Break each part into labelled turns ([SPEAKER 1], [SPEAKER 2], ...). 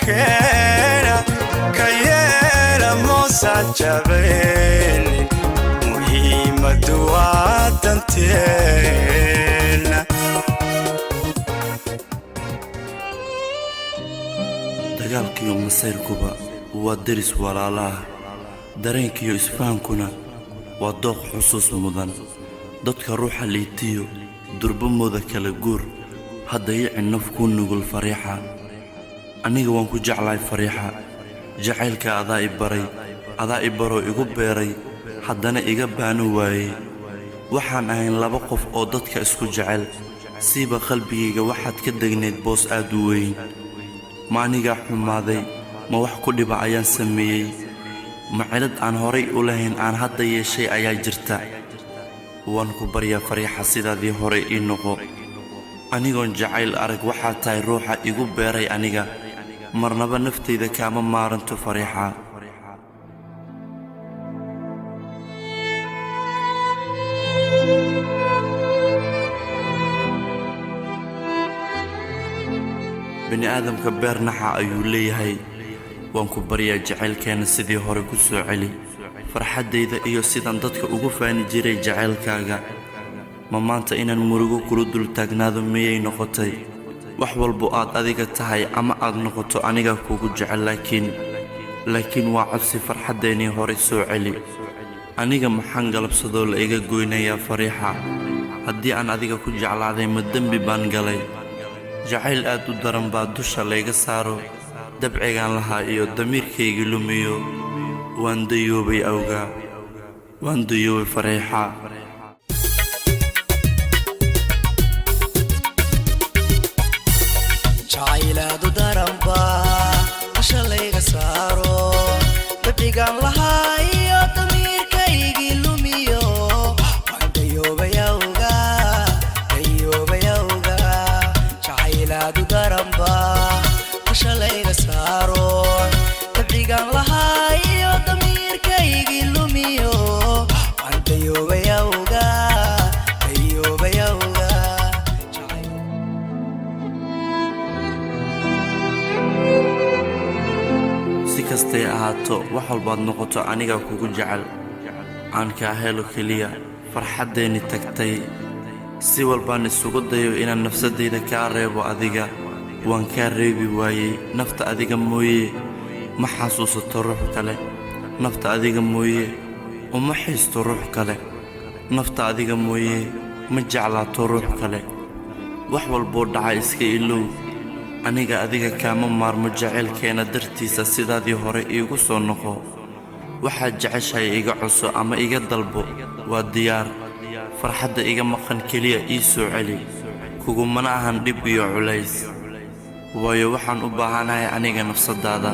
[SPEAKER 1] كينا كيلا موسى جبيني مهمة وادنتينا
[SPEAKER 2] dagaalkiyo masayrkuba waa deris walaalaha dareenkiyo isfaankuna waa dooq xusuus mudan dadka ruuxa liitiyo durbamooda kala guur hadda yicin naf ku nugul fariixa aniga waan ku jeclahay fariixa jacaylka adaa i baro igu beeray haddana iga baanu waayey waxaan ahayn laba qof oo dadka isku jecel siiba qalbigayga waxaad ka degneed boos aad u weyn ma anigaa xumaaday ma wax ku dhiba ayaan sameeyey ma cilad aan horay u lahayn aan hadda yeeshay ayaa jirta waan ku baryaa fariixa sidaadii hore ii noqo anigoon jacayl arag waxaa tahay ruuxa igu beeray aniga marnaba naftayda kaama maaranto fariixa bini aadamka beer naxa ayuu leeyahay waan ku baryaa jacaylkeena sidii hore ku soo celi farxadayda iyo sidaan dadka ugu faani jiray jacaylkaaga ma maanta inaan murugo kula dul taagnaado miyay noqotay wax walba aad adiga tahay ama aad noqoto aniga kugu jecel laakiin waa codsi farxadeeni hore soo celi aniga maxaan galabsadoo la iga goynayaa fariixa haddii aan adiga ku jeclaaday ma dembi baan galay jacayl aad u daran baa dusha layga saaro dabcigaan lahaa iyo damiirkaygii lumiyo waan dayoobay awgaa waan dayoobay fariixa
[SPEAKER 3] jacaylaadu daran baa dusha layga saaro dabcigaan lahaa iyo damiirkaygii lumiyo waan dayoobay awgaa jacaylaadu daran baa dusha layga saaro dabcigaan lahaa iyo damiirkaygii lumiyo waan dayoobay awgaa
[SPEAKER 2] si kastay ahaato wax walbaad noqoto aniga kugu jecel aan kaa helo keliya farxadeeni tagtay si walbaan isugu dayo inaan nafsadayda kaa reebo adiga waan kaa reebi waayey nafta adiga mooye ma xasuusato ruux kale nafta adiga mooye uma xiisto ruux kale nafta adiga mooye ma jeclaato ruux kale wax walboo dhaca iska ilow aniga adiga kaama maarmo jacaylkeena dartiisa sidaadii hore iigu soo noqo waxaad jeceshahay iga coso ama iga dalbo waa diyaar farxadda iga maqan keliya ii soo celi kugumana ahan dhib iyo culays waayo waxaan u baahanahay aniga nafsadaada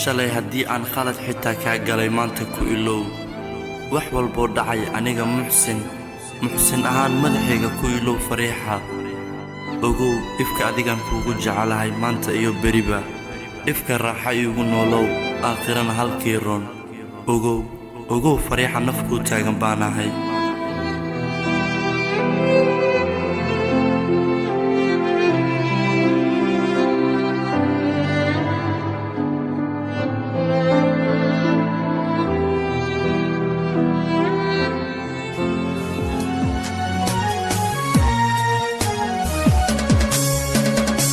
[SPEAKER 2] shalay haddii aan khalad xitaa kaa galay maanta ku ilow wax walboo dhacay aniga muxsin ahaan madaxayga ku ilow fariixa ogow ifka adigaan kuugu jecelahay maanta iyo beriba ifka raaxa iigu noolow aakhirana halkii roon ogow fariixa nafkuu taagan baan ahay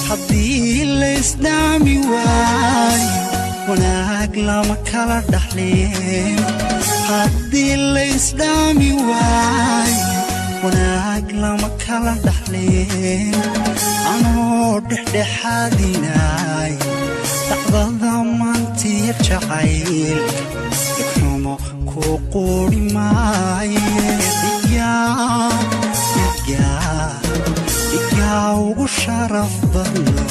[SPEAKER 4] haddii laysdhaami waayo wanaag lama kala dhaxleen haddii laysdhaami waayo wanaag lama kala dhaxleen anoo dhexdhexaadinaay dhacdada maantiya jacayl xumo ku quuri maaye dhigaa ugu sharaf badna